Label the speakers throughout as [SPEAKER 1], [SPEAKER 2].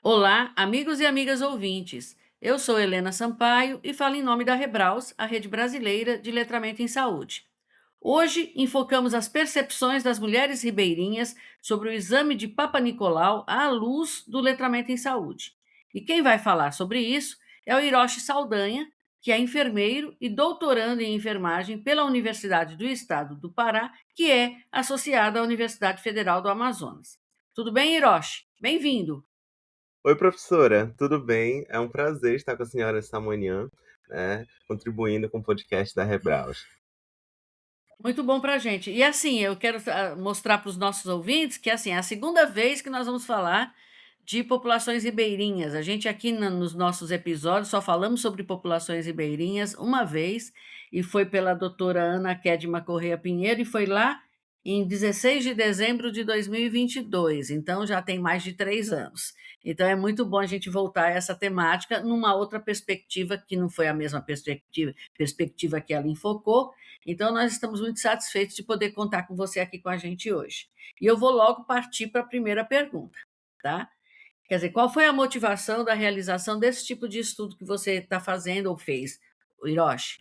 [SPEAKER 1] Olá, amigos e amigas ouvintes. Eu sou Helena Sampaio e falo em nome da Rebraus, a Rede Brasileira de Letramento em Saúde. Hoje enfocamos as percepções das mulheres ribeirinhas sobre o exame de Papa Nicolau à luz do letramento em saúde. E quem vai falar sobre isso é o Hiroshi Saldanha, que é enfermeiro e doutorando em enfermagem pela Universidade do Estado do Pará, que é associada à Universidade Federal do Amazonas. Tudo bem, Hiroshi? Bem-vindo!
[SPEAKER 2] Oi, professora, tudo bem? É um prazer estar com a senhora esta manhã, né, contribuindo com o podcast da Rebraus.
[SPEAKER 1] Muito bom para a gente. E assim, eu quero mostrar para os nossos ouvintes que assim, é a segunda vez que nós vamos falar de populações ribeirinhas. A gente aqui nos nossos episódios só falamos sobre populações ribeirinhas uma vez, e foi pela doutora Ana Kedma Correia Pinheiro, e foi lá em 16 de dezembro de 2022. Então já tem mais de 3 anos. Então é muito bom a gente voltar a essa temática numa outra perspectiva, que não foi a mesma perspectiva que ela enfocou. Então, nós estamos muito satisfeitos de poder contar com você aqui com a gente hoje. E eu vou logo partir para a primeira pergunta, tá? Quer dizer, qual foi a motivação da realização desse tipo de estudo que você está fazendo ou fez, Hiroshi?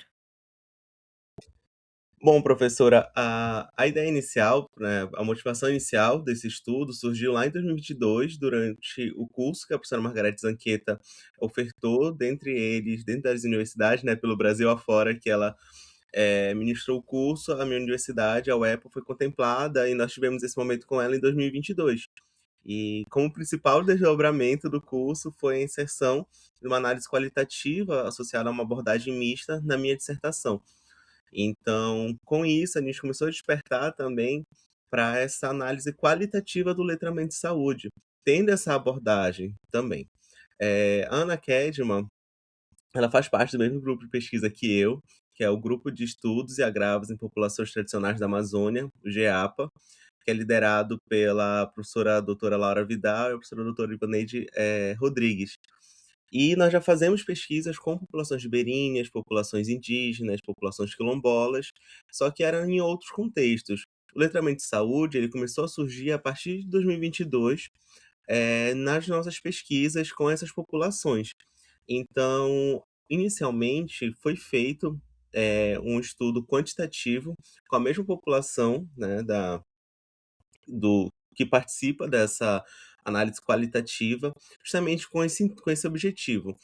[SPEAKER 2] Bom, professora, a ideia inicial, né, a motivação inicial desse estudo surgiu lá em 2022, durante o curso que a professora Margarete Zanqueta ofertou, dentre eles, dentro das universidades, né, pelo Brasil afora, que ela ministrou o curso. A minha universidade, a UEPA, foi contemplada e nós tivemos esse momento com ela em 2022. E como principal desdobramento do curso foi a inserção de uma análise qualitativa associada a uma abordagem mista na minha dissertação. Então, com isso, a gente começou a despertar também para essa análise qualitativa do letramento de saúde, tendo essa abordagem também. A Ana Kedman, ela faz parte do mesmo grupo de pesquisa que eu, que é o Grupo de Estudos e Agravos em Populações Tradicionais da Amazônia, o GEAPA, que é liderado pela professora doutora Laura Vidal e a professora doutora Ivaneide Rodrigues. E nós já fazemos pesquisas com populações ribeirinhas, populações indígenas, populações quilombolas, só que eram em outros contextos. O letramento de saúde ele começou a surgir a partir de 2022, nas nossas pesquisas com essas populações. Então, inicialmente, foi feito um estudo quantitativo com a mesma população, né, do que participa dessa análise qualitativa, justamente com esse objetivo,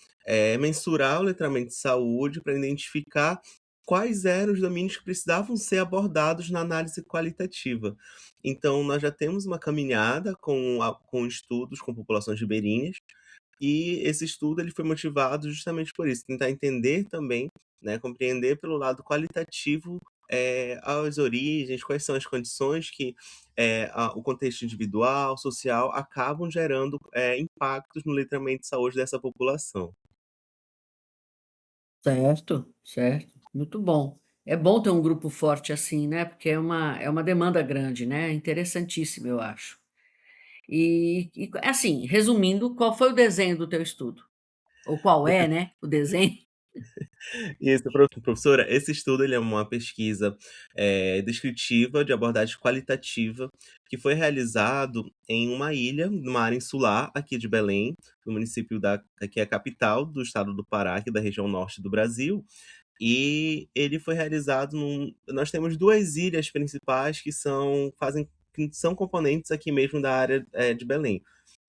[SPEAKER 2] mensurar o letramento de saúde para identificar quais eram os domínios que precisavam ser abordados na análise qualitativa. Então, nós já temos uma caminhada com estudos com populações ribeirinhas, e esse estudo ele foi motivado justamente por isso, tentar entender também, né, compreender pelo lado qualitativo, as origens, quais são as condições que, o contexto individual, social, acabam gerando, impactos no letramento de saúde dessa população.
[SPEAKER 1] Certo, certo. Muito bom. É bom ter um grupo forte assim, né? Porque é uma demanda grande, né? Interessantíssimo, eu acho. E assim, resumindo, qual foi o desenho do teu estudo? Ou qual é, né, o desenho?
[SPEAKER 2] Isso, professora, esse estudo ele é uma pesquisa descritiva de abordagem qualitativa que foi realizado em uma ilha, numa área insular aqui de Belém, no município que é a capital do estado do Pará, aqui da região norte do Brasil. E ele foi realizado nós temos duas ilhas principais que são componentes aqui mesmo da área de Belém.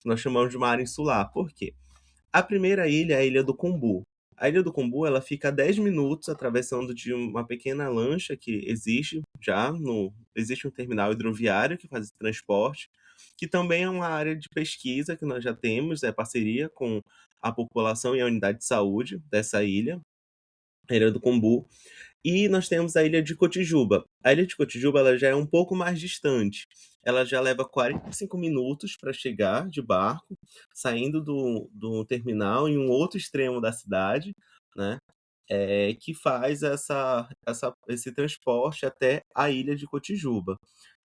[SPEAKER 2] Nós chamamos de uma área insular. Por quê? A primeira ilha é a Ilha do Combu. A Ilha do Combu, ela fica a 10 minutos atravessando de uma pequena lancha que existe já no existe um terminal hidroviário que faz esse transporte, que também é uma área de pesquisa que nós já temos, parceria com a população e a unidade de saúde dessa ilha, a Ilha do Combu. E nós temos a ilha de Cotijuba. A ilha de Cotijuba ela já é um pouco mais distante. Ela já leva 45 minutos para chegar de barco, saindo do terminal em um outro extremo da cidade, né? Que faz esse transporte até a ilha de Cotijuba.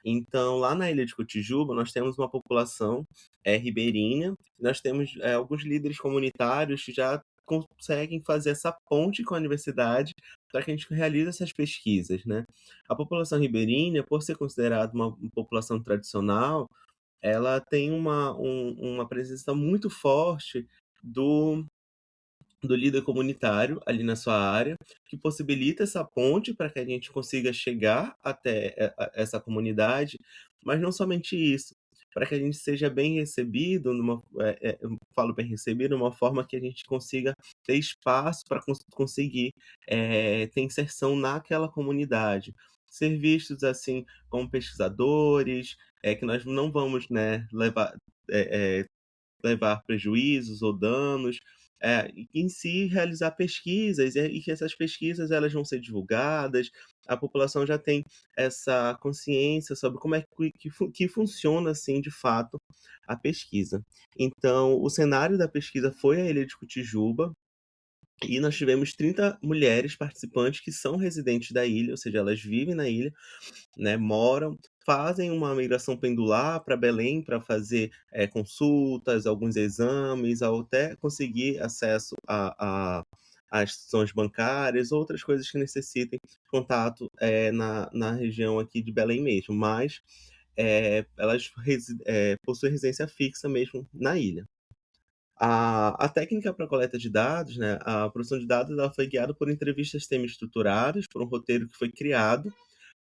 [SPEAKER 2] Então, lá na ilha de Cotijuba, nós temos uma população ribeirinha, nós temos alguns líderes comunitários que já conseguem fazer essa ponte com a universidade para que a gente realize essas pesquisas, né? A população ribeirinha, por ser considerada uma população tradicional, ela tem uma presença muito forte do líder comunitário ali na sua área, que possibilita essa ponte para que a gente consiga chegar até essa comunidade, mas não somente isso, para que a gente seja bem recebido eu falo bem recebido, de uma forma que a gente consiga ter espaço para conseguir ter inserção naquela comunidade. Ser vistos assim como pesquisadores, que nós não vamos, né, levar prejuízos ou danos, e em si realizar pesquisas, e que essas pesquisas elas vão ser divulgadas, a população já tem essa consciência sobre como é que funciona, assim, de fato, a pesquisa. Então, o cenário da pesquisa foi a Ilha de Cotijuba, e nós tivemos 30 mulheres participantes que são residentes da ilha, ou seja, elas vivem na ilha, né, moram, fazem uma migração pendular para Belém para fazer, consultas, alguns exames, ou até conseguir acesso a instituições bancárias, outras coisas que necessitem contato, na região aqui de Belém mesmo, mas, elas possuem residência fixa mesmo na ilha. A técnica para coleta de dados, né, a produção de dados, ela foi guiada por entrevistas semi-estruturadas, por um roteiro que foi criado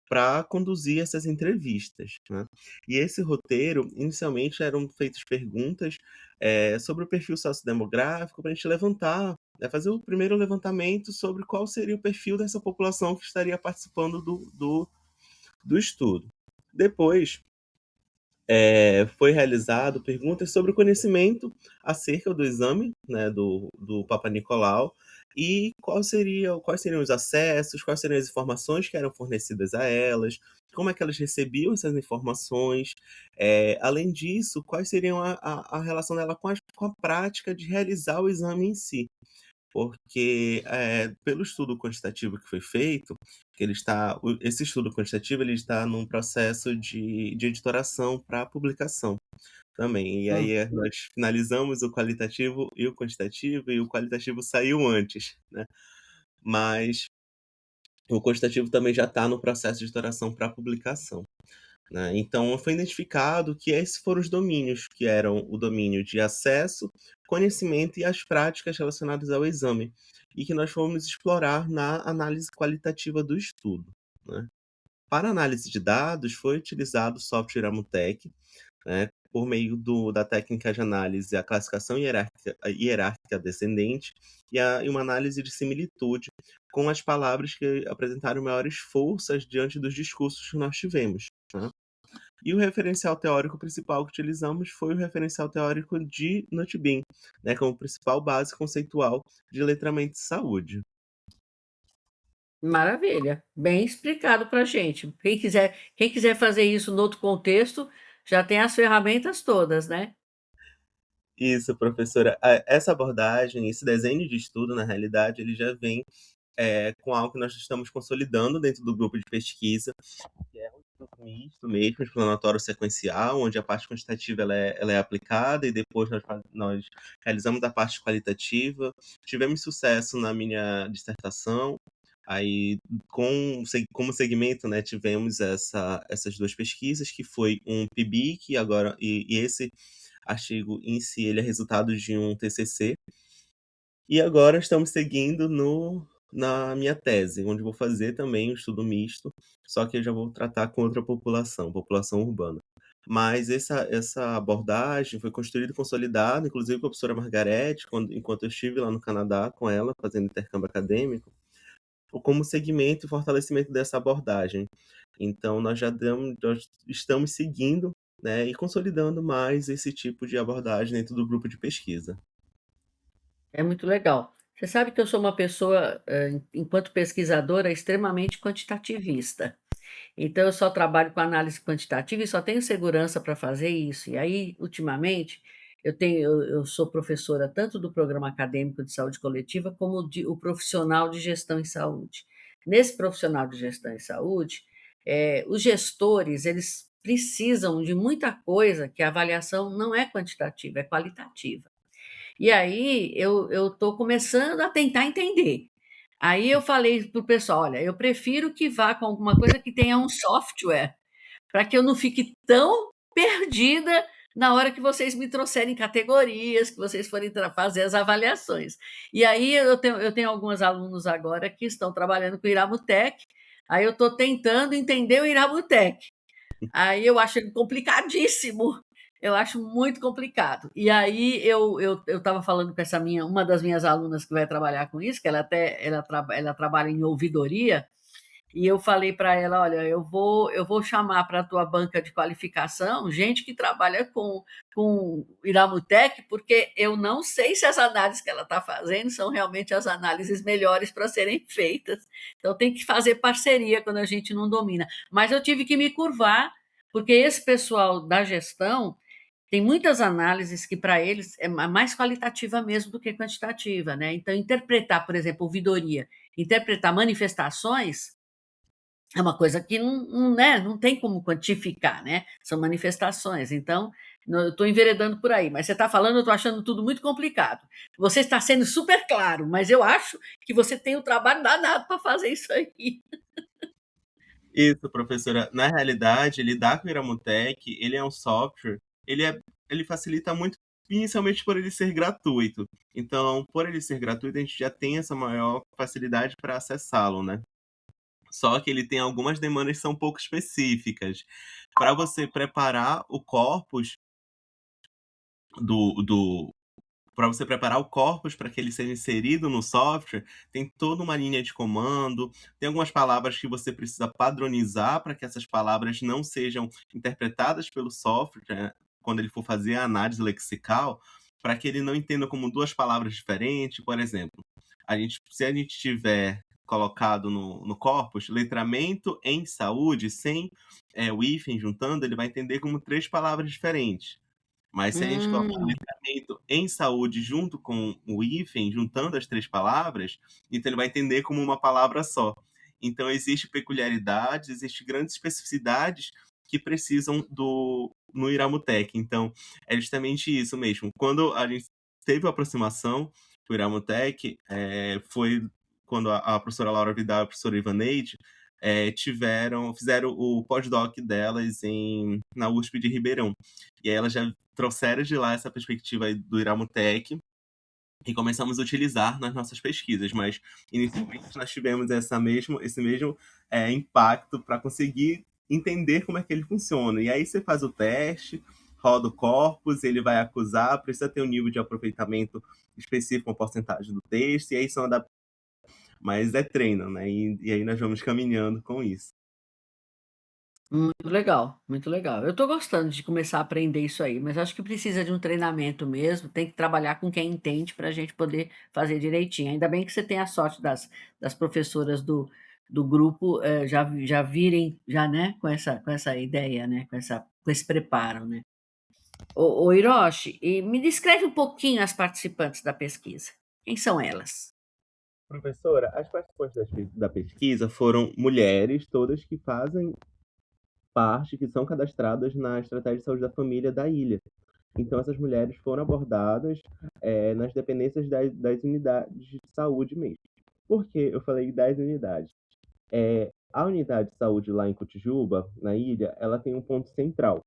[SPEAKER 2] para conduzir essas entrevistas, né. E esse roteiro, inicialmente, eram feitas perguntas, sobre o perfil sociodemográfico para a gente levantar, né, fazer o primeiro levantamento sobre qual seria o perfil dessa população que estaria participando do estudo. Depois, foi realizado perguntas sobre o conhecimento acerca do exame, né, do Papa Nicolau, e quais seriam os acessos, quais seriam as informações que eram fornecidas a elas, como é que elas recebiam essas informações. Além disso, quais seriam a relação dela com a prática de realizar o exame em si. Porque, pelo estudo quantitativo que foi feito, que esse estudo quantitativo ele está num processo de editoração para publicação também. E aí, nós finalizamos o qualitativo e o quantitativo, e o qualitativo saiu antes, né. Mas o quantitativo também já está no processo de editoração para publicação, né. Então foi identificado que esses foram os domínios, que eram o domínio de acesso, conhecimento e as práticas relacionadas ao exame, e que nós fomos explorar na análise qualitativa do estudo, né. Para análise de dados, foi utilizado o software Amutec, né, por meio da técnica de análise, a classificação hierárquica descendente e uma análise de similitude com as palavras que apresentaram maiores forças diante dos discursos que nós tivemos, né. E o referencial teórico principal que utilizamos foi o referencial teórico de Nutbin, né, como principal base conceitual de letramento de saúde.
[SPEAKER 1] Maravilha, bem explicado pra gente. Quem quiser fazer isso no outro contexto, já tem as ferramentas todas, né.
[SPEAKER 2] Isso, professora. Essa abordagem, esse desenho de estudo, na realidade, ele já vem, com algo que nós estamos consolidando dentro do grupo de pesquisa, que é um estudo misto mesmo, explanatório sequencial, onde a parte quantitativa ela é aplicada e depois nós realizamos a parte qualitativa. Tivemos sucesso na minha dissertação, aí como segmento, né, tivemos essas 2 pesquisas, que foi um PIBIC, e esse artigo em si ele é resultado de um TCC, e agora estamos seguindo no na minha tese, onde vou fazer também um estudo misto, só que eu já vou tratar com outra população urbana. Mas essa abordagem foi construída e consolidada, inclusive com a professora Margarete, enquanto eu estive lá no Canadá com ela, fazendo intercâmbio acadêmico, como segmento e fortalecimento dessa abordagem. Então nós estamos seguindo, né, e consolidando mais esse tipo de abordagem dentro do grupo de pesquisa.
[SPEAKER 1] É muito legal. Você sabe que eu sou uma pessoa, enquanto pesquisadora, extremamente quantitativista. Então eu só trabalho com análise quantitativa e só tenho segurança para fazer isso. E aí, ultimamente, eu sou professora tanto do programa acadêmico de saúde coletiva como o profissional de gestão em saúde. Nesse profissional de gestão em saúde, os gestores, eles precisam de muita coisa que a avaliação não é quantitativa, é qualitativa. E aí eu estou começando a tentar entender. Aí eu falei para o pessoal: olha, eu prefiro que vá com alguma coisa que tenha um software, para que eu não fique tão perdida na hora que vocês me trouxerem categorias, que vocês forem fazer as avaliações. E aí eu tenho alguns alunos agora que estão trabalhando com o Iramutec, aí eu estou tentando entender o Iramutec. Aí eu acho ele complicadíssimo. Eu acho muito complicado. E aí eu estava falando com essa uma das minhas alunas que vai trabalhar com isso, que ela trabalha em ouvidoria, e eu falei para ela, olha, eu vou chamar para a tua banca de qualificação gente que trabalha com Iramutec, porque eu não sei se as análises que ela está fazendo são realmente as análises melhores para serem feitas. Então tem que fazer parceria quando a gente não domina. Mas eu tive que me curvar, porque esse pessoal da gestão tem muitas análises que para eles é mais qualitativa mesmo do que quantitativa, né? Então interpretar, por exemplo, ouvidoria, interpretar manifestações é uma coisa que não, né, não tem como quantificar, né? São manifestações. Então, eu estou enveredando por aí, mas você está falando, eu estou achando tudo muito complicado. Você está sendo super claro, mas eu acho que você tem o trabalho danado para fazer isso aí.
[SPEAKER 2] Isso, professora. Na realidade, lidar com o Iramutec, ele é um software, ele facilita muito, inicialmente por ele ser gratuito. Então, por ele ser gratuito, a gente já tem essa maior facilidade para acessá-lo, né? Só que ele tem algumas demandas que são um pouco específicas. Para você preparar o corpus do para você preparar o corpus para que ele seja inserido no software, tem toda uma linha de comando, tem algumas palavras que você precisa padronizar para que essas palavras não sejam interpretadas pelo software, né, quando ele for fazer a análise lexical, para que ele não entenda como duas palavras diferentes. Por exemplo, se a gente tiver colocado no corpus letramento em saúde, sem o hífen juntando, ele vai entender como três palavras diferentes. Mas se a gente colocar
[SPEAKER 1] Hum,
[SPEAKER 2] letramento em saúde junto com o hífen, juntando as três palavras, então ele vai entender como uma palavra só. Então existe peculiaridades, existe grandes especificidades que precisam no Iramutec. Então é justamente isso mesmo. Quando a gente teve a aproximação com o Iramutec, foi quando a professora Laura Vidal e a professora Ivaneide fizeram o pós-doc delas na USP de Ribeirão. E aí elas já trouxeram de lá essa perspectiva aí do Iramutec e começamos a utilizar nas nossas pesquisas, mas inicialmente nós tivemos esse mesmo impacto para conseguir entender como é que ele funciona. E aí você faz o teste, roda o corpus, ele vai acusar, precisa ter um nível de aproveitamento específico, uma porcentagem do texto, e aí são adaptados. Mas é treino, né? E aí nós vamos caminhando com isso.
[SPEAKER 1] muito legal, muito legal. Eu estou gostando de começar a aprender isso aí, mas acho que precisa de um treinamento mesmo, tem que trabalhar com quem entende para a gente poder fazer direitinho. Ainda bem que você tem a sorte das professoras do grupo já virem, já, né, com essa ideia, né, com esse preparo, né? Ô Hiroshi, e me descreve um pouquinho as participantes da pesquisa. Quem são elas?
[SPEAKER 2] Professora, as participantes da pesquisa foram mulheres, todas que fazem parte, que são cadastradas na Estratégia de Saúde da Família da ilha. Então, essas mulheres foram abordadas nas dependências das unidades de saúde mesmo. Por que eu falei 10 unidades? A unidade de saúde lá em Cotijuba, na ilha, ela tem um ponto central,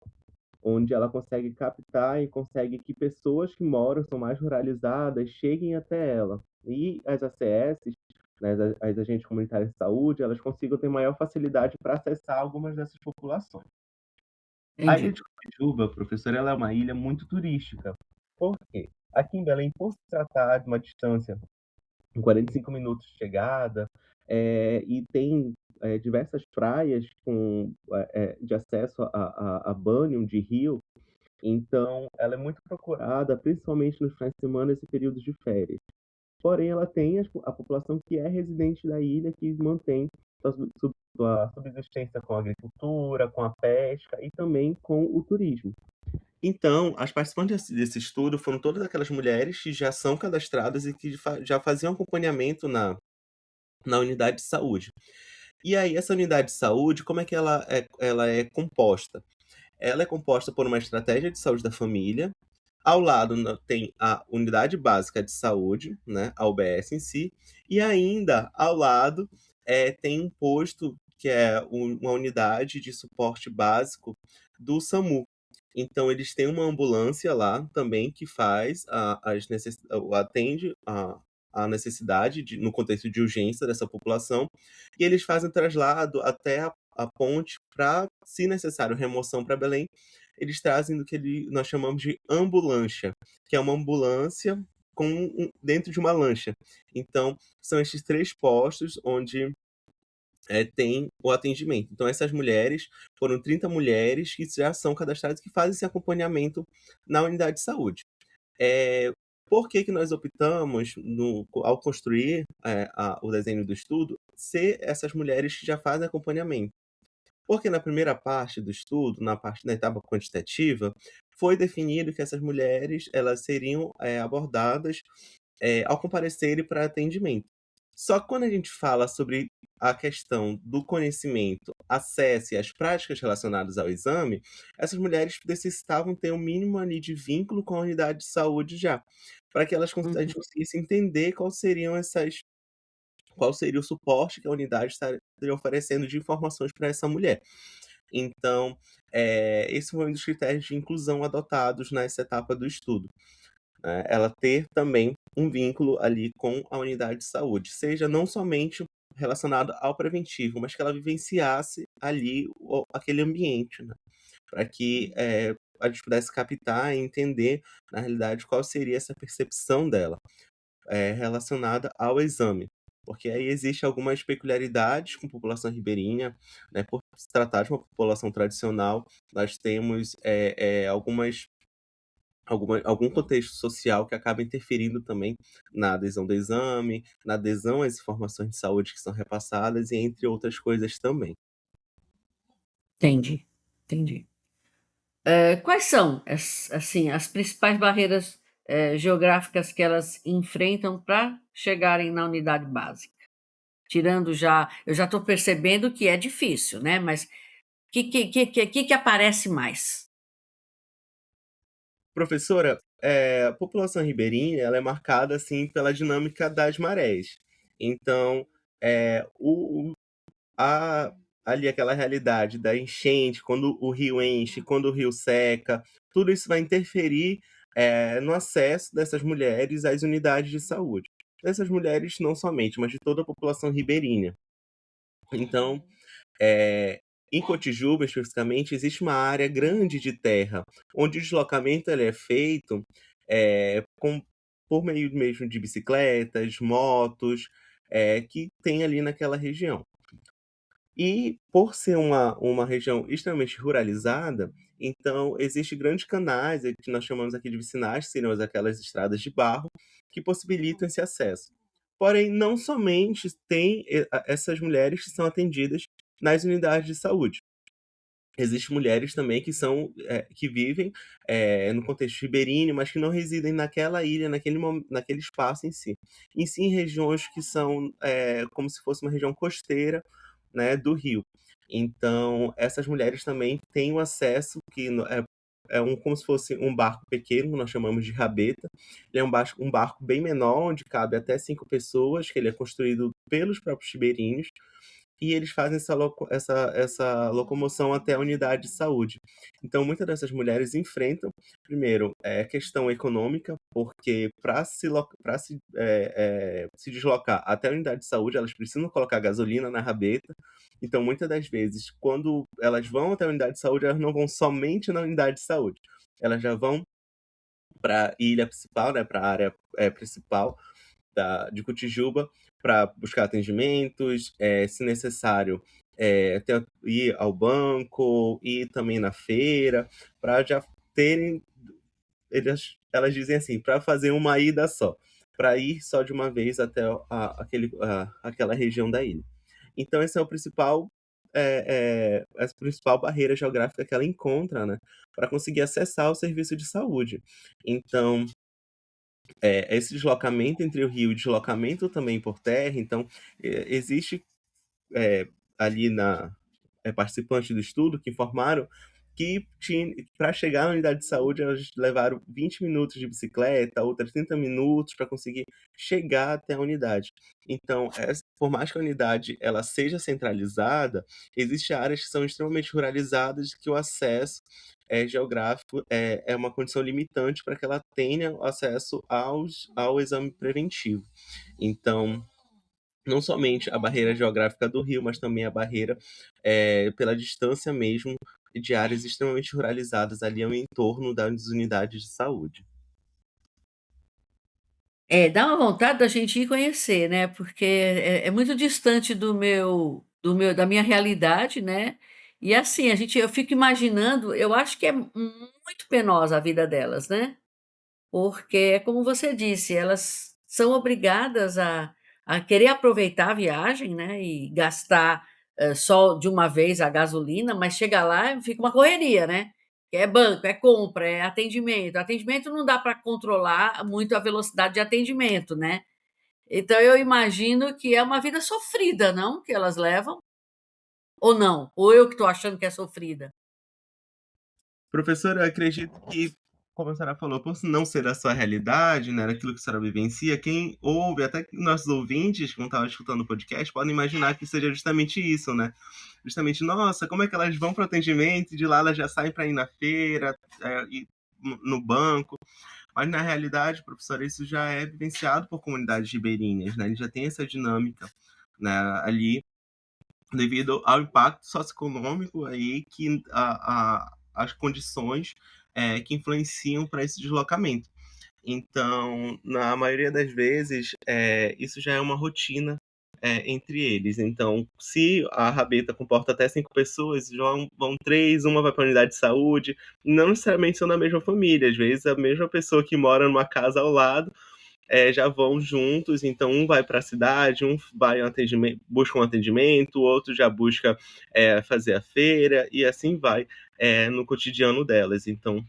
[SPEAKER 2] onde ela consegue captar e consegue que pessoas que moram, são mais ruralizadas, cheguem até ela. E as ACS, né, as agentes comunitárias de saúde, elas consigam ter maior facilidade para acessar algumas dessas populações. A ilha
[SPEAKER 1] Entendi.
[SPEAKER 2] de Cotijuba, professor, ela é uma ilha muito turística. Por quê? Aqui em Belém, por se tratar de uma distância em 45 minutos de chegada, e tem diversas praias de acesso a banho de rio, então ela é muito procurada, principalmente nos finais de semana e períodos de férias. Porém, ela tem a população que é residente da ilha, que mantém sua subsistência com a agricultura, com a pesca e também com o turismo. Então, as participantes desse estudo foram todas aquelas mulheres que já são cadastradas e que já faziam acompanhamento na unidade de saúde. E aí, essa unidade de saúde, como é que ela é composta? Ela é composta por uma estratégia de saúde da família. Ao lado tem a unidade básica de saúde, né, a UBS em si, e ainda ao lado tem um posto que é uma unidade de suporte básico do SAMU. Então eles têm uma ambulância lá também que faz atende a necessidade no contexto de urgência dessa população, e eles fazem traslado até a ponte para, se necessário, remoção para Belém. Eles trazem do que nós chamamos de ambulância, que é uma ambulância dentro de uma lancha. Então, são esses 3 postos onde tem o atendimento. Então, essas mulheres, foram 30 mulheres que já são cadastradas, que fazem esse acompanhamento na unidade de saúde. Eh, por que que nós optamos ao construir, o desenho do estudo, ser essas mulheres que já fazem acompanhamento? Porque na primeira parte do estudo, na etapa quantitativa, foi definido que essas mulheres, elas seriam, abordadas, ao comparecerem para atendimento. Só que quando a gente fala sobre a questão do conhecimento, acesso e as práticas relacionadas ao exame, essas mulheres necessitavam ter um mínimo ali de vínculo com a unidade de saúde já, para que a
[SPEAKER 1] Uhum.
[SPEAKER 2] gente conseguisse entender qual seria o suporte que a unidade estaria oferecendo de informações para essa mulher. Então, esse foi um dos critérios de inclusão adotados nessa etapa do estudo, né, ela ter também um vínculo ali com a unidade de saúde, seja não somente relacionado ao preventivo, mas que ela vivenciasse ali aquele ambiente, né, para que a gente pudesse captar e entender, na realidade, qual seria essa percepção dela relacionada ao exame. Porque aí existe algumas peculiaridades com a população ribeirinha, né, por se tratar de uma população tradicional, nós temos algum contexto social que acaba interferindo também na adesão do exame, na adesão às informações de saúde que são repassadas e entre outras coisas também.
[SPEAKER 1] Entendi, entendi. Quais são assim, as principais barreiras, geográficas que elas enfrentam para chegarem na unidade básica? Tirando já eu já estou percebendo que é difícil, né, mas que aparece mais?
[SPEAKER 2] Professora, a população ribeirinha, ela é marcada, assim, pela dinâmica das marés. Então, o a ali aquela realidade da enchente, quando o rio enche, quando o rio seca, tudo isso vai interferir, no acesso dessas mulheres às unidades de saúde. Dessas mulheres não somente, mas de toda a população ribeirinha. Então, eh, em Cotijuba, especificamente, existe uma área grande de terra, onde o deslocamento ele é feito, por meio mesmo de bicicletas, motos, que tem ali naquela região. E por ser uma região extremamente ruralizada, então existem grandes canais, que nós chamamos aqui de vicinais, que seriam aquelas estradas de barro, que possibilitam esse acesso. Porém, não somente tem essas mulheres que são atendidas nas unidades de saúde. Existem mulheres também que vivem, no contexto ribeirinho, mas que não residem naquela ilha, naquele espaço em si. Em si, em regiões que são, como se fosse uma região costeira, né, do rio. Então, essas mulheres também têm o acesso que como se fosse um barco pequeno, que nós chamamos de rabeta. Ele é um barco bem menor, onde cabe até 5 pessoas, que ele é construído pelos próprios ribeirinhos, e eles fazem essa locomoção até a unidade de saúde. Então, muitas dessas mulheres enfrentam, primeiro, questão econômica, porque se deslocar até a unidade de saúde, elas precisam colocar gasolina na rabeta. Então, muitas das vezes, quando elas vão até a unidade de saúde, elas não vão somente na unidade de saúde. Elas já vão para a ilha principal, né, para a área principal de Cotijuba, para buscar atendimentos, se necessário, até ir ao banco, ir também na feira, para já terem. Elas dizem assim, para fazer uma ida só, para ir só de uma vez até aquela região da ilha. Então, esse é o principal. Essa principal barreira geográfica que ela encontra, né, para conseguir acessar o serviço de saúde. Então, esse deslocamento entre o rio e deslocamento também por terra, então, existe, ali participantes do estudo que informaram que para chegar na unidade de saúde elas levaram 20 minutos de bicicleta, outras 30 minutos para conseguir chegar até a unidade. Então, por mais que a unidade ela seja centralizada, existem áreas que são extremamente ruralizadas que o acesso geográfico é uma condição limitante para que ela tenha acesso ao exame preventivo. Então, não somente a barreira geográfica do Rio, mas também a barreira pela distância mesmo de áreas extremamente ruralizadas ali ao entorno das unidades de saúde.
[SPEAKER 1] É, dá uma vontade da gente ir conhecer, né, porque é muito distante da minha realidade, né, e assim, eu fico imaginando, eu acho que é muito penosa a vida delas, né. Porque é como você disse, elas são obrigadas a querer aproveitar a viagem, né, e gastar, só de uma vez a gasolina, mas chega lá e fica uma correria, né. É banco, é compra, é atendimento. Atendimento não dá para controlar muito a velocidade de atendimento, né. Então eu imagino que é uma vida sofrida, não, que elas levam? Ou não? Ou eu que estou achando que é sofrida?
[SPEAKER 2] Professora, eu acredito que, como a senhora falou, por não ser a sua realidade, né, aquilo que a senhora vivencia, quem ouve, até que nossos ouvintes, que não estavam escutando o podcast, podem imaginar que seja justamente isso, né? Justamente, nossa, como é que elas vão para o atendimento e de lá elas já saem para ir na feira, ir no banco. Mas na realidade, professora, isso já é vivenciado por comunidades ribeirinhas, né? Eles já têm essa dinâmica, né, ali devido ao impacto socioeconômico aí que as condições que influenciam para esse deslocamento. Então, na maioria das vezes, isso já é uma rotina entre eles. Então, se a rabeta comporta até 5 pessoas, vão três, uma vai para a unidade de saúde, não necessariamente são da mesma família, às vezes a mesma pessoa que mora numa casa ao lado já vão juntos, então um vai para a cidade, um vai busca um atendimento, o outro já busca fazer a feira, e assim vai no cotidiano delas. Então,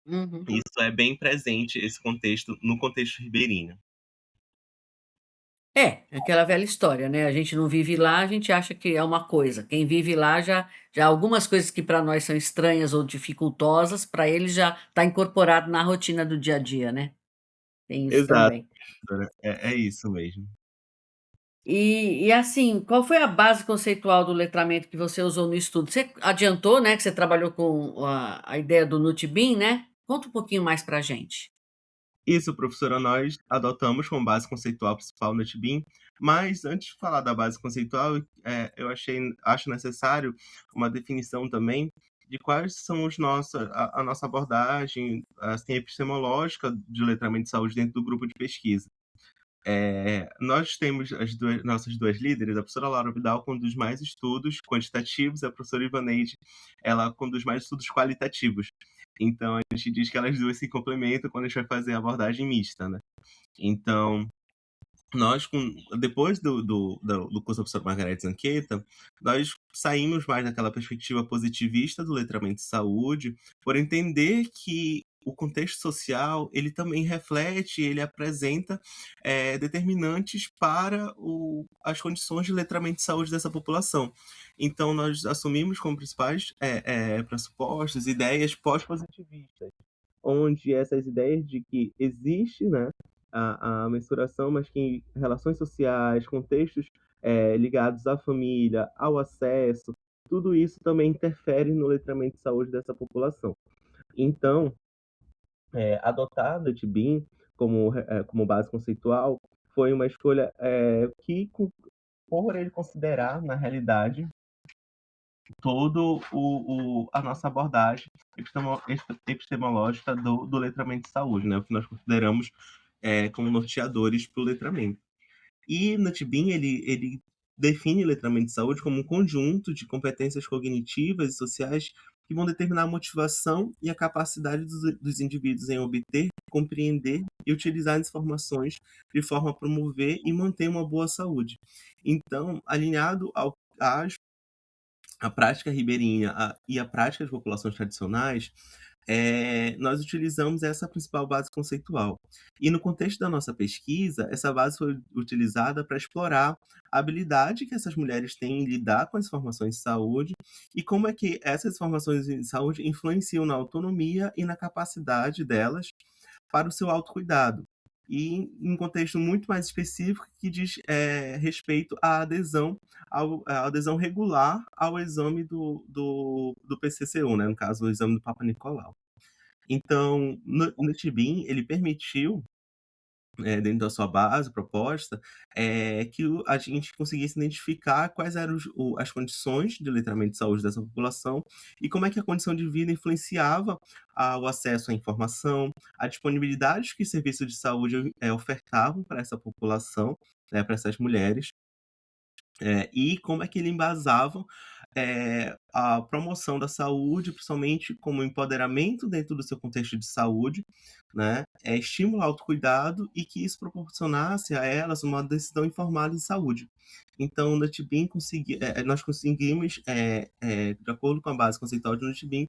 [SPEAKER 1] Uhum.
[SPEAKER 2] isso é bem presente, esse contexto, no contexto ribeirinho.
[SPEAKER 1] É, aquela velha história, né, a gente não vive lá, a gente acha que é uma coisa, quem vive lá já algumas coisas que para nós são estranhas ou dificultosas, para eles já está incorporado na rotina do dia a dia, né, tem isso
[SPEAKER 2] Exato,
[SPEAKER 1] também.
[SPEAKER 2] professora, é isso mesmo.
[SPEAKER 1] E assim, qual foi a base conceitual do letramento que você usou no estudo? Você adiantou, né, que você trabalhou com a ideia do Nutbin, né? Conta um pouquinho mais pra gente.
[SPEAKER 2] Isso, professora, nós adotamos como base conceitual principal o NetBeam, mas antes de falar da base conceitual, eu acho necessário uma definição também de quais são a nossa abordagem assim, epistemológica de letramento de saúde dentro do grupo de pesquisa. Nós temos nossas duas líderes, a professora Laura Vidal conduz mais estudos quantitativos, a professora Ivaneide, ela conduz mais estudos qualitativos. Então, a gente diz que elas duas se complementam quando a gente vai fazer a abordagem mista, né? Então, depois do curso da professora Margarete Zanqueta, nós saímos mais daquela perspectiva positivista do letramento de saúde, por entender que o contexto social, ele também reflete, ele apresenta determinantes para as condições de letramento de saúde dessa população. Então, nós assumimos como principais pressupostos ideias pós-positivistas, onde essas ideias de que existe, né, a mensuração, mas que em relações sociais, contextos ligados à família, ao acesso, tudo isso também interfere no letramento de saúde dessa população. Então, adotar o NUTBIM como base conceitual foi uma escolha por ele considerar, na realidade, todo a nossa abordagem epistemológica do letramento de saúde, né? O que nós consideramos como norteadores para o letramento. E NUTBIM, ele define letramento de saúde como um conjunto de competências cognitivas e sociais que vão determinar a motivação e a capacidade dos indivíduos em obter, compreender e utilizar as informações de forma a promover e manter uma boa saúde. Então, alinhado às a prática ribeirinha e a prática de populações tradicionais, nós utilizamos essa principal base conceitual. E no contexto da nossa pesquisa, essa base foi utilizada para explorar a habilidade que essas mulheres têm em lidar com as informações de saúde e como é que essas informações de saúde influenciam na autonomia e na capacidade delas para o seu autocuidado. e em um contexto muito mais específico que diz, respeito à adesão à adesão regular ao exame do PCCU, né, no caso, o exame do Papa Nicolau. Então, no TBIM, ele permitiu, dentro da sua base proposta, que a gente conseguisse identificar quais eram as condições de letramento de saúde dessa população e como é que a condição de vida influenciava o acesso à informação, a disponibilidade que os serviços de saúde ofertavam para essa população, né, para essas mulheres, e como é que ele embasava, a promoção da saúde, principalmente como empoderamento dentro do seu contexto de saúde, né, estímulo ao autocuidado e que isso proporcionasse a elas uma decisão informada em saúde. Então, o Nutbim nós conseguimos, de acordo com a base conceitual de Nutbim,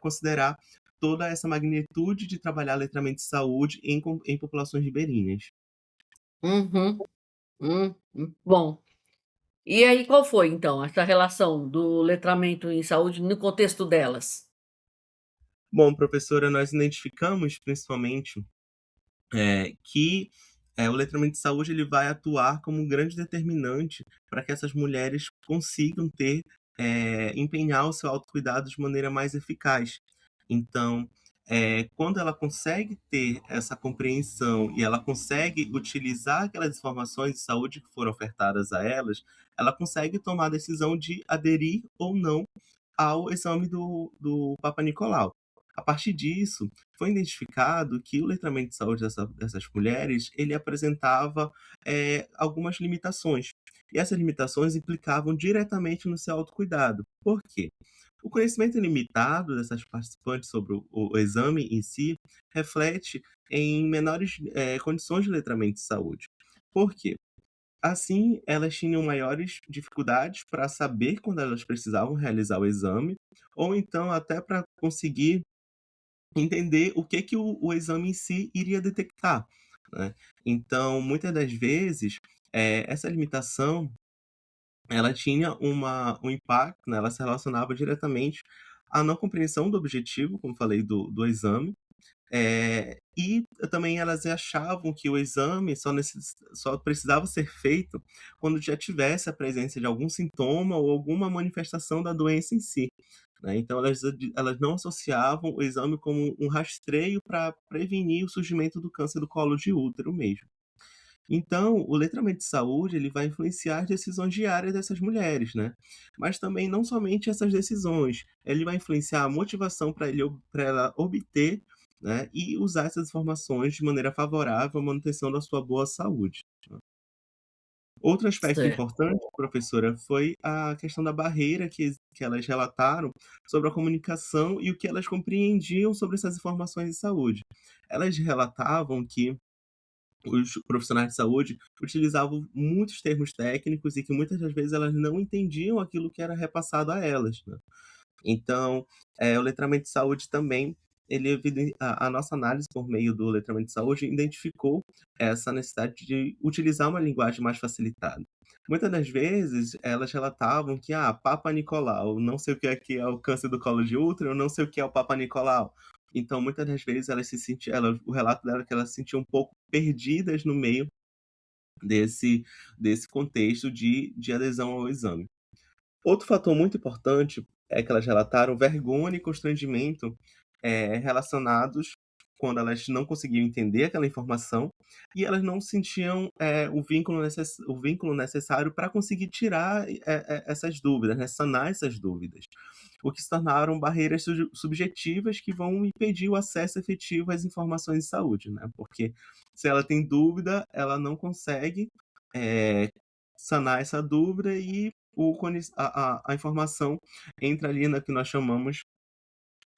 [SPEAKER 2] considerar toda essa magnitude de trabalhar letramento de saúde em populações ribeirinhas.
[SPEAKER 1] Uhum. Bom. E aí qual foi então essa relação do letramento em saúde no contexto delas?
[SPEAKER 2] Bom, professora, nós identificamos principalmente, que, o letramento de saúde ele vai atuar como um grande determinante para que essas mulheres consigam empenhar o seu autocuidado de maneira mais eficaz. Então, quando ela consegue ter essa compreensão e ela consegue utilizar aquelas informações de saúde que foram ofertadas a elas, ela consegue tomar a decisão de aderir ou não ao exame do Papa Nicolau. A partir disso, foi identificado que o letramento de saúde dessas mulheres, ele apresentava, algumas limitações. E essas limitações implicavam diretamente no seu autocuidado. Por quê? O conhecimento limitado dessas participantes sobre o exame em si reflete em menores, condições de letramento de saúde. Por quê? Assim, elas tinham maiores dificuldades para saber quando elas precisavam realizar o exame, ou então até para conseguir entender o que que o exame em si iria detectar, né. Então, muitas das vezes, essa limitação, ela tinha um impacto, né, ela se relacionava diretamente à não compreensão do objetivo, como falei, do exame, e também elas achavam que o exame só precisava ser feito quando já tivesse a presença de algum sintoma ou alguma manifestação da doença em si, né. Então elas não associavam o exame como um rastreio para prevenir o surgimento do câncer do colo de útero mesmo. Então, o letramento de saúde, ele vai influenciar as decisões diárias dessas mulheres, né. Mas também não somente essas decisões, ele vai influenciar a motivação para ela obter, né, e usar essas informações de maneira favorável à manutenção da sua boa saúde. Outro aspecto
[SPEAKER 1] Certo.
[SPEAKER 2] importante, professora, foi a questão da barreira que elas relataram sobre a comunicação e o que elas compreendiam sobre essas informações de saúde. Elas relatavam que os profissionais de saúde utilizavam muitos termos técnicos e que muitas das vezes elas não entendiam aquilo que era repassado a elas, né. Então, o letramento de saúde também, ele a nossa análise por meio do letramento de saúde identificou essa necessidade de utilizar uma linguagem mais facilitada. Muitas das vezes, elas relatavam que: "Ah, Papa Nicolau, não sei o que é o câncer do colo de útero, eu não sei o que é o Papa Nicolau". Então, muitas das vezes, o relato dela é que elas se sentiam um pouco perdidas no meio desse contexto de adesão ao exame. Outro fator muito importante é que elas relataram vergonha e constrangimento, relacionados quando elas não conseguiam entender aquela informação e elas não sentiam, o vínculo necessário para conseguir tirar, essas dúvidas, né, sanar essas dúvidas, o que se tornaram barreiras subjetivas que vão impedir o acesso efetivo às informações de saúde, né, porque se ela tem dúvida, ela não consegue, eh, sanar essa dúvida e o conhec a informação entra ali no que nós chamamos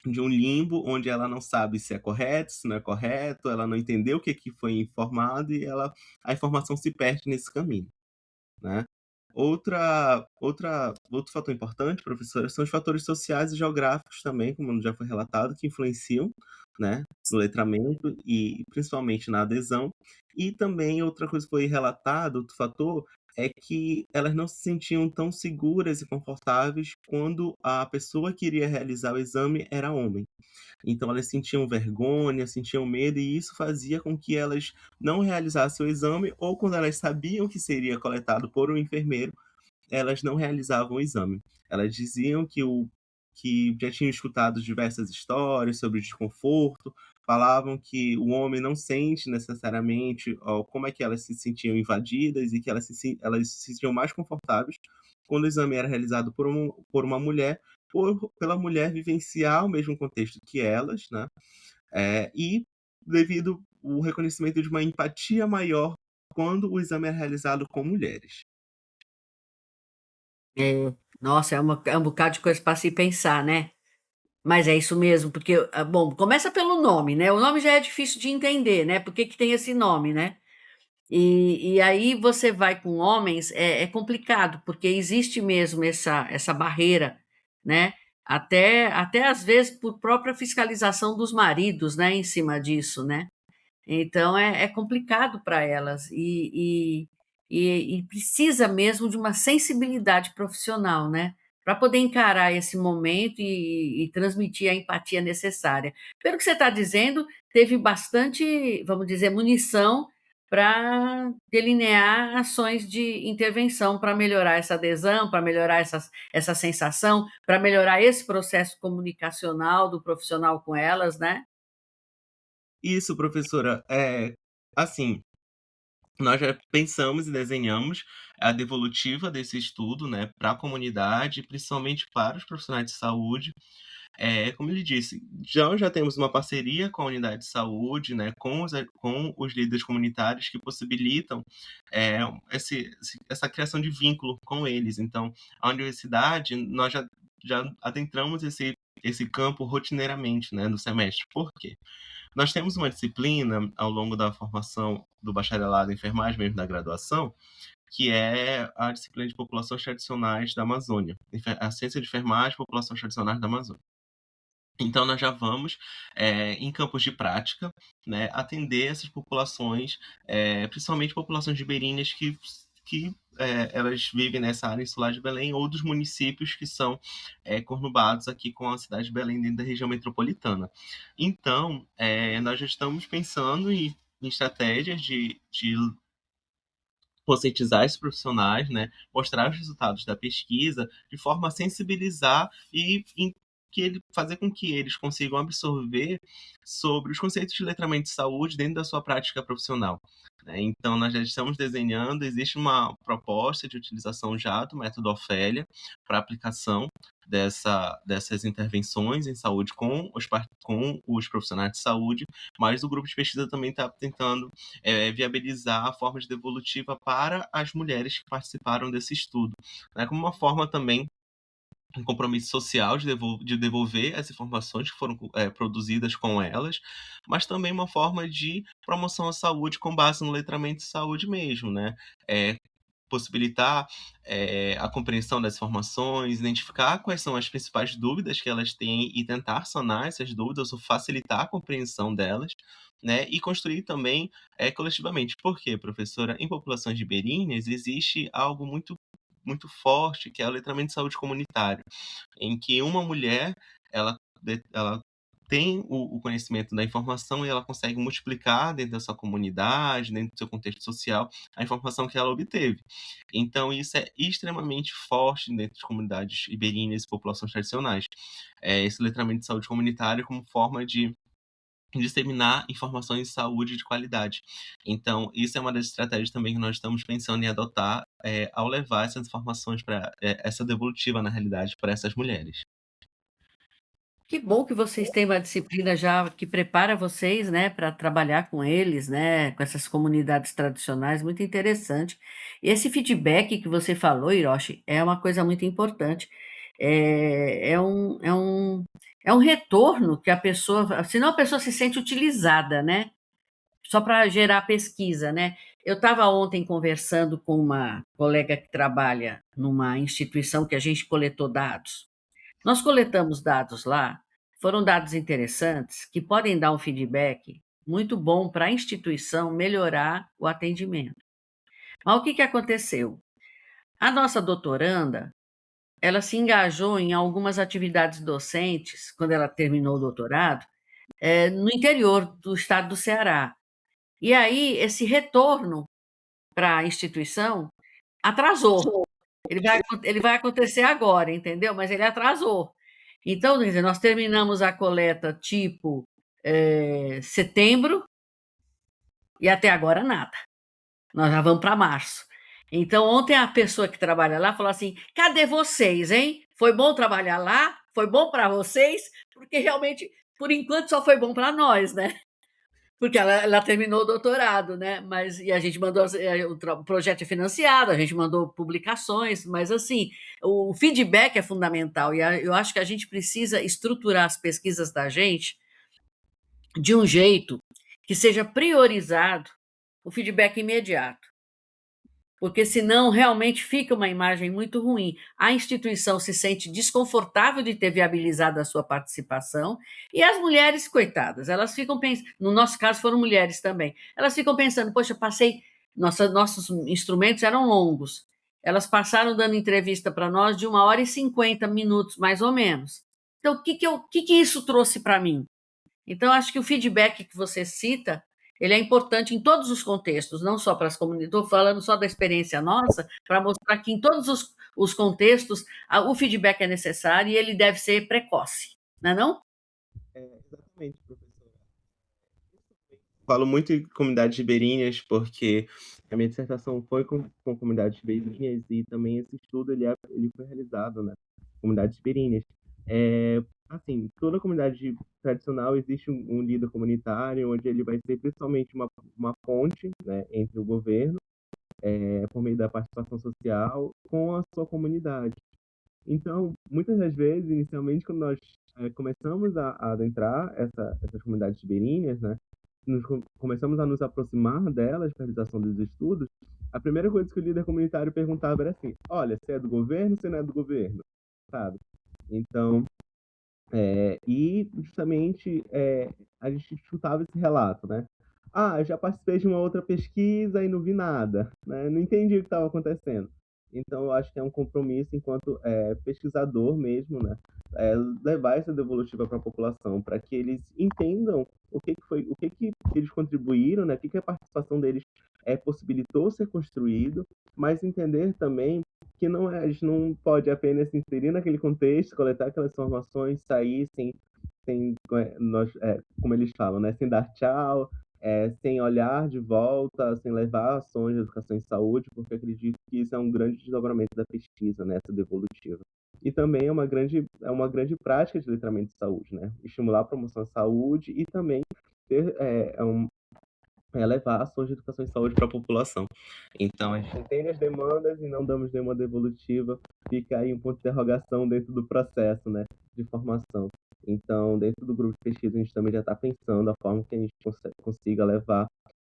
[SPEAKER 2] de um limbo, onde ela não sabe se é correto, se não é correto, ela não entendeu o que foi informado e a informação se perde nesse caminho, né. Outro fator importante, professora, são os fatores sociais e geográficos também, como já foi relatado, que influenciam, né, no letramento e principalmente na adesão. E também outra coisa que foi relatado, outro fator, é que elas não se sentiam tão seguras e confortáveis quando a pessoa que iria realizar o exame era homem. Então elas sentiam vergonha, sentiam medo, e isso fazia com que elas não realizassem o exame, ou quando elas sabiam que seria coletado por um enfermeiro, elas não realizavam o exame. Elas diziam que já tinham escutado diversas histórias sobre o desconforto, falavam que o homem não sente necessariamente como é que elas se sentiam invadidas, e que elas se sentiam mais confortáveis quando o exame era realizado por uma mulher, pela mulher vivenciar o mesmo contexto que elas, né? E devido o reconhecimento de uma empatia maior quando o exame é realizado com mulheres.
[SPEAKER 1] É, nossa, é um bocado de coisa para se pensar, né? Mas é isso mesmo, porque, bom, começa pelo nome, né? O nome já é difícil de entender, né? Por que que tem esse nome, né? E aí você vai com homens, é complicado, porque existe mesmo essa barreira, né? Até às vezes por própria fiscalização dos maridos, né? Em cima disso, né? Então é complicado para elas e precisa mesmo de uma sensibilidade profissional, né? Para poder encarar esse momento e transmitir a empatia necessária. Pelo que você está dizendo, teve bastante, vamos dizer, munição para delinear ações de intervenção para melhorar essa adesão, para melhorar essa sensação, para melhorar esse processo comunicacional do profissional com elas, né?
[SPEAKER 2] Isso, professora, assim, nós já pensamos e desenhamos a devolutiva desse estudo, né, para a comunidade, principalmente para os profissionais de saúde. Como ele disse, já temos uma parceria com a unidade de saúde, né, com os líderes comunitários que possibilitam é, essa criação de vínculo com eles. Então, a universidade, nós já adentramos esse campo rotineiramente, né, no semestre. Por quê? Nós temos uma disciplina ao longo da formação do bacharelado em enfermagem, mesmo da graduação, que é a disciplina de populações tradicionais da Amazônia, a ciência de enfermagem e populações tradicionais da Amazônia. Então, nós já vamos, em campos de prática, né, atender essas populações, principalmente populações ribeirinhas que elas vivem nessa área insular de Belém, ou dos municípios que são conurbados aqui com a cidade de Belém, dentro da região metropolitana. Então, nós já estamos pensando em estratégias de conscientizar esses profissionais, né, mostrar os resultados da pesquisa, de forma a sensibilizar fazer com que eles consigam absorver sobre os conceitos de letramento de saúde dentro da sua prática profissional, né. Então, nós já estamos desenhando, existe uma proposta de utilização já do método Ofélia para aplicação dessas intervenções em saúde com os profissionais de saúde, mas o grupo de pesquisa também está tentando viabilizar a forma de devolutiva para as mulheres que participaram desse estudo, né, como uma forma também, um compromisso social de devolver as informações que foram produzidas com elas, mas também uma forma de promoção à saúde com base no letramento de saúde mesmo, né? Possibilitar a compreensão das informações, identificar quais são as principais dúvidas que elas têm e tentar sanar essas dúvidas ou facilitar a compreensão delas, né? E construir também coletivamente. Por quê, professora? Em populações ribeirinhas existe algo muito forte, que é o letramento de saúde comunitário, em que uma mulher ela tem o conhecimento da informação e ela consegue multiplicar dentro da sua comunidade, dentro do seu contexto social, a informação que ela obteve. Então, isso é extremamente forte dentro de comunidades ribeirinhas e populações tradicionais. Esse letramento de saúde comunitário como forma de disseminar informações de saúde de qualidade. Então, isso é uma das estratégias também que nós estamos pensando em adotar, ao levar essas informações para essa devolutiva, na realidade, para essas mulheres.
[SPEAKER 1] Que bom que vocês têm uma disciplina já que prepara vocês, né, para trabalhar com eles, né, com essas comunidades tradicionais, muito interessante. E esse feedback que você falou, Hiroshi, é uma coisa muito importante. É um retorno que a pessoa, senão a pessoa se sente utilizada, né, só para gerar pesquisa, né. Eu estava ontem conversando com uma colega que trabalha numa instituição que a gente coletou dados. Nós coletamos dados lá, foram dados interessantes que podem dar um feedback muito bom para a instituição melhorar o atendimento. Mas o que que aconteceu? A nossa doutoranda, ela se engajou em algumas atividades docentes, quando ela terminou o doutorado, no interior do estado do Ceará. E aí, esse retorno para a instituição atrasou. Ele vai acontecer agora, entendeu? Mas ele atrasou. Então, quer dizer, nós terminamos a coleta tipo setembro e até agora nada. Nós já vamos para março. Então, ontem a pessoa que trabalha lá falou assim: cadê vocês, hein? Foi bom trabalhar lá? Foi bom para vocês? Porque realmente, por enquanto, só foi bom para nós, né? Porque ela terminou o doutorado, né? Mas e a gente mandou o projeto é financiado, a gente mandou publicações, mas assim o feedback é fundamental e eu acho que a gente precisa estruturar as pesquisas da gente de um jeito que seja priorizado o feedback imediato. Porque senão realmente fica uma imagem muito ruim. A instituição se sente desconfortável de ter viabilizado a sua participação, e as mulheres, coitadas, elas ficam pensando, no nosso caso foram mulheres também, elas ficam pensando, poxa, passei, nossos instrumentos eram longos, elas passaram dando entrevista para nós de 1 hora e 50 minutos, mais ou menos. Então, o que isso trouxe para mim? Então, acho que o feedback que você cita, ele é importante em todos os contextos, não só para as comunidades. Estou falando só da experiência nossa, para mostrar que em todos os contextos o feedback é necessário e ele deve ser precoce, não é não?
[SPEAKER 2] Exatamente, professora. Falo muito em comunidades ribeirinhas, porque a minha dissertação foi com comunidades ribeirinhas e também esse estudo ele foi realizado, né, em comunidades ribeirinhas. Assim, toda comunidade tradicional existe um líder comunitário, onde ele vai ser principalmente uma ponte, né, entre o governo, por meio da participação social, com a sua comunidade. Então, muitas das vezes, inicialmente, quando nós começamos a adentrar essas comunidades ribeirinhas, né, começamos a nos aproximar delas para a realização dos estudos, a primeira coisa que o líder comunitário perguntava era assim: olha, você é do governo, você não é do governo, sabe? Então, e justamente a gente escutava esse relato, né? Ah, eu já participei de uma outra pesquisa e não vi nada, né? Não entendi o que estava acontecendo. Então, eu acho que é um compromisso enquanto pesquisador mesmo, né? Levar essa devolutiva para a população, para que eles entendam o que, que foi, o que eles contribuíram, né? O que, que a participação deles possibilitou ser construído, mas entender também que não a gente não pode apenas se inserir naquele contexto, coletar aquelas informações, sair sem como eles falam, né? Sem dar tchau, sem olhar de volta, sem levar ações de educação em saúde, porque acredito que isso é um grande desdobramento da pesquisa, né? Essa devolutiva. E também é uma grande prática de letramento de saúde, né? Estimular a promoção da saúde e também ter, levar ações de educação em saúde para a população. Então, a gente entende as demandas e não damos nenhuma devolutiva, fica aí um ponto de interrogação dentro do processo, né, de formação. Então, dentro do grupo de pesquisa, a gente também já está pensando a forma que a gente consiga levar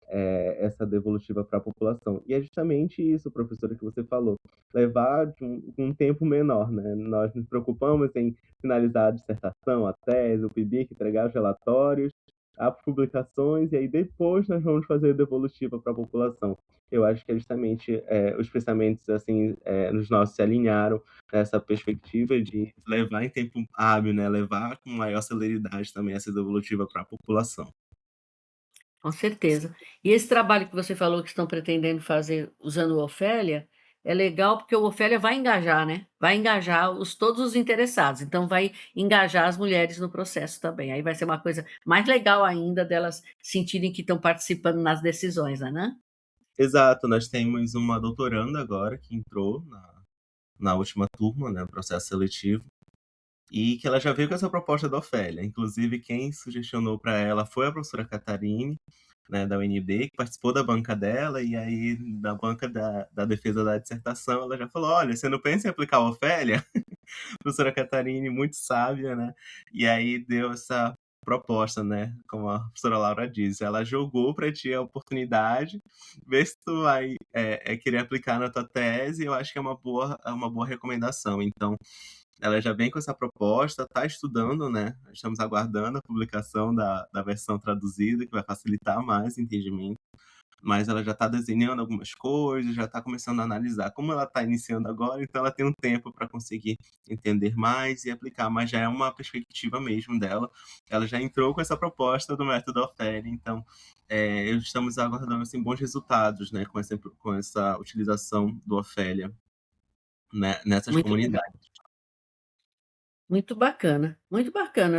[SPEAKER 2] essa devolutiva para a população. E é justamente isso, professora, que você falou, levar de um tempo menor, né? Nós nos preocupamos em finalizar a dissertação, a tese, o PIBIC, entregar os relatórios, a publicações, e aí depois nós vamos fazer a devolutiva para a população. Eu acho que é justamente os pensamentos assim nos nossos se alinharam nessa perspectiva de levar em tempo hábil, né? Levar com maior celeridade também essa devolutiva para a população.
[SPEAKER 1] Com certeza. E esse trabalho que você falou que estão pretendendo fazer usando o Ofélia, é legal porque o Ofélia vai engajar, né? Vai engajar todos os interessados. Então, vai engajar as mulheres no processo também. Aí vai ser uma coisa mais legal ainda delas sentirem que estão participando nas decisões, né?
[SPEAKER 2] Exato, nós temos uma doutoranda agora que entrou na última turma, né, no processo seletivo, e que ela já veio com essa proposta da Ofélia. Inclusive, quem sugestionou para ela foi a professora Catarine, né, da UNB, que participou da banca dela, e aí, da banca da defesa da dissertação, ela já falou: olha, você não pensa em aplicar a Ofélia? Professora Catarine, muito sábia, né? E aí deu essa proposta, né? Como a professora Laura disse, ela jogou para ti a oportunidade, vê se tu vai querer aplicar na tua tese. Eu acho que é uma boa recomendação. Então, ela já vem com essa proposta, está estudando, né? Estamos aguardando a publicação da versão traduzida, que vai facilitar mais o entendimento. mas ela já está desenhando algumas coisas, já está começando a analisar. Como ela está iniciando agora, então ela tem um tempo para conseguir entender mais e aplicar, mas já é uma perspectiva mesmo dela. Ela já entrou com essa proposta do método Ofélia, então estamos aguardando assim, bons resultados, né, com essa utilização do Ofélia, né, nessas
[SPEAKER 1] Muito
[SPEAKER 2] comunidades.
[SPEAKER 1] muito bacana,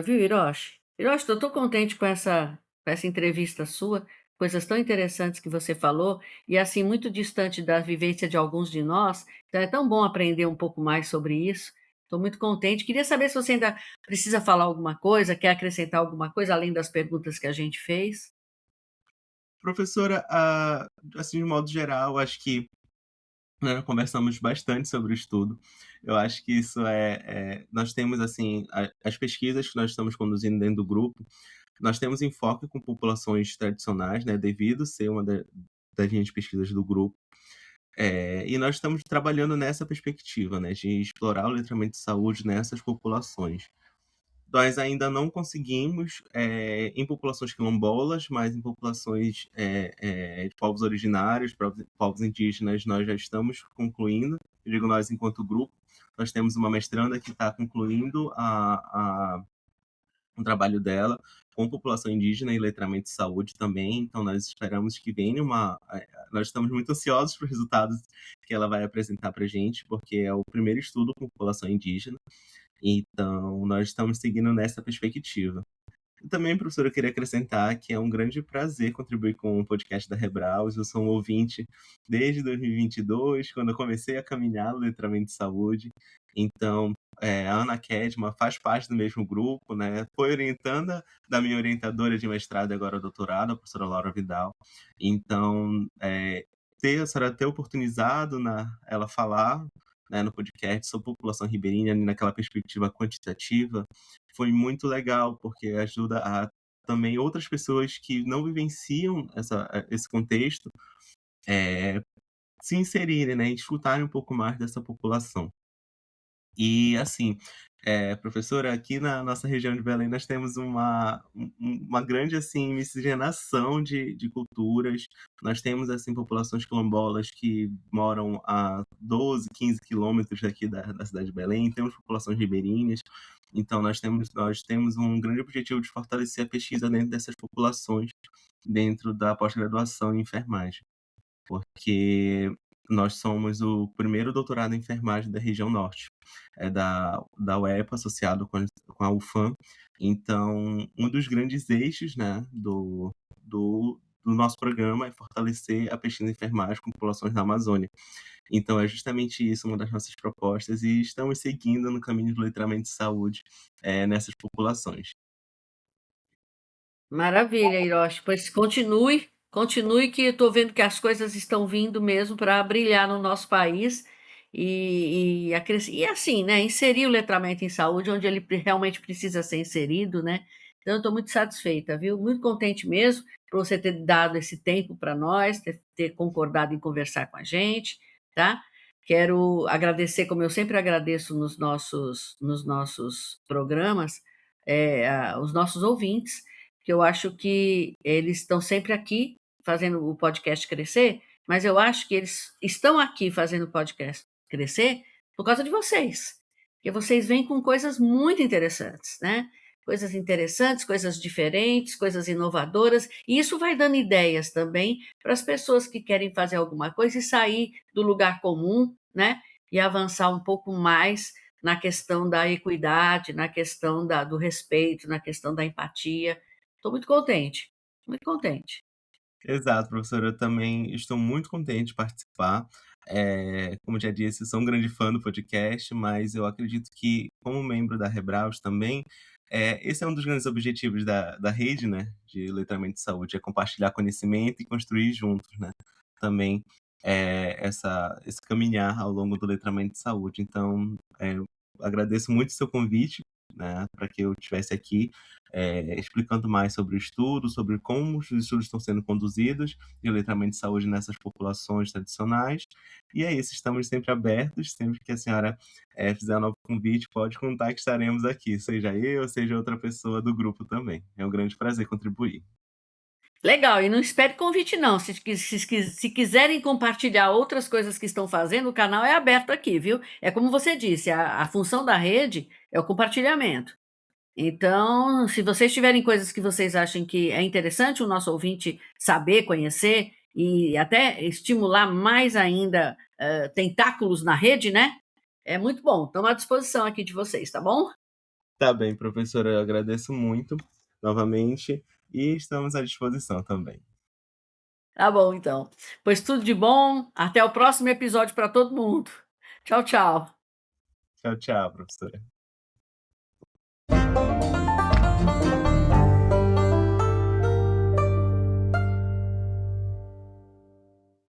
[SPEAKER 1] viu, Hiroshi? Hiroshi, eu estou contente com essa entrevista sua, coisas tão interessantes que você falou, e assim, muito distante da vivência de alguns de nós, então é tão bom aprender um pouco mais sobre isso. Estou muito contente. Queria saber se você ainda precisa falar alguma coisa, quer acrescentar alguma coisa, além das perguntas que a gente fez.
[SPEAKER 2] Professora, assim, de modo geral, acho que, né, conversamos bastante sobre o estudo. Eu acho que isso nós temos, assim, as pesquisas que nós estamos conduzindo dentro do grupo, nós temos enfoque com populações tradicionais, né, devido ser uma das linhas de pesquisas do grupo. E nós estamos trabalhando nessa perspectiva, né, de explorar o letramento de saúde nessas populações. Nós ainda não conseguimos, em populações quilombolas, mas em populações de povos originários, povos indígenas, nós já estamos concluindo. Eu digo nós enquanto grupo, nós temos uma mestranda que está concluindo o trabalho dela com população indígena e letramento de saúde também. Então, nós esperamos que venha nós estamos muito ansiosos para os resultados que ela vai apresentar para a gente, porque é o primeiro estudo com população indígena. Então, nós estamos seguindo nessa perspectiva. E também, professor, eu queria acrescentar que é um grande prazer contribuir com o podcast da Rebraus. Eu sou um ouvinte desde 2022, quando eu comecei a caminhar no letramento de saúde. Então, a Ana Kedma faz parte do mesmo grupo, né? Foi orientanda da minha orientadora de mestrado e agora doutorado, a professora Laura Vidal. Então, a senhora ter oportunizado ela falar, né, no podcast sobre população ribeirinha, naquela perspectiva quantitativa, foi muito legal, porque ajuda a também outras pessoas que não vivenciam esse contexto, eh, se inserirem, né, e escutarem um pouco mais dessa população. E assim, professora, aqui na nossa região de Belém nós temos uma grande, assim, miscigenação de culturas. Nós temos, assim, populações quilombolas que moram a 12, 15 quilômetros daqui da cidade de Belém, temos populações ribeirinhas, então nós temos um grande objetivo de fortalecer a pesquisa dentro dessas populações, dentro da pós-graduação em enfermagem, porque nós somos o primeiro doutorado em enfermagem da região norte, da UEPA, associado com a UFAM. Então, um dos grandes eixos, né, do nosso programa é fortalecer a pesquisa em enfermagem com populações da Amazônia. Então, é justamente isso uma das nossas propostas e estamos seguindo no caminho do letramento de saúde, nessas populações.
[SPEAKER 1] Maravilha, Hiroshi. Pois continue, continue que eu estou vendo que as coisas estão vindo mesmo para brilhar no nosso país e assim, né, inserir o letramento em saúde onde ele realmente precisa ser inserido, né? Então, eu estou muito satisfeita, viu? Muito contente mesmo por você ter dado esse tempo para nós, ter concordado em conversar com a gente, tá? Quero agradecer, como eu sempre agradeço nos nossos programas, os nossos ouvintes, que eu acho que eles estão sempre aqui fazendo o podcast crescer, mas eu acho que eles estão aqui fazendo o podcast crescer por causa de vocês, porque vocês vêm com coisas muito interessantes, né? Coisas interessantes, coisas diferentes, coisas inovadoras, e isso vai dando ideias também para as pessoas que querem fazer alguma coisa e sair do lugar comum, né? E avançar um pouco mais na questão da equidade, na questão do respeito, na questão da empatia. Estou muito contente, muito contente.
[SPEAKER 2] Exato, professora. Eu também estou muito contente de participar. Como eu já disse, sou um grande fã do podcast, mas eu acredito que, como membro da Rebraus também, esse é um dos grandes objetivos da rede, né, de letramento de saúde, é compartilhar conhecimento e construir juntos, né, também esse caminhar ao longo do letramento de saúde. Então, agradeço muito o seu convite, né, para que eu estivesse aqui explicando mais sobre o estudo, sobre como os estudos estão sendo conduzidos e o letramento de saúde nessas populações tradicionais. E é isso, estamos sempre abertos, sempre que a senhora fizer um novo convite, pode contar que estaremos aqui, seja eu, seja outra pessoa do grupo também. É um grande prazer contribuir.
[SPEAKER 1] Legal, e não espere convite não, se quiserem compartilhar outras coisas que estão fazendo, o canal é aberto aqui, viu. É como você disse, a função da rede é o compartilhamento. Então, se vocês tiverem coisas que vocês achem que é interessante o nosso ouvinte saber, conhecer e até estimular mais ainda, tentáculos na rede, né, é muito bom. Estamos à disposição aqui de vocês, tá bom?
[SPEAKER 2] Tá bem, professora, eu agradeço muito novamente e estamos à disposição também.
[SPEAKER 1] Tá bom então. Pois tudo de bom, até o próximo episódio para todo mundo. Tchau, tchau.
[SPEAKER 2] Tchau, tchau, professora.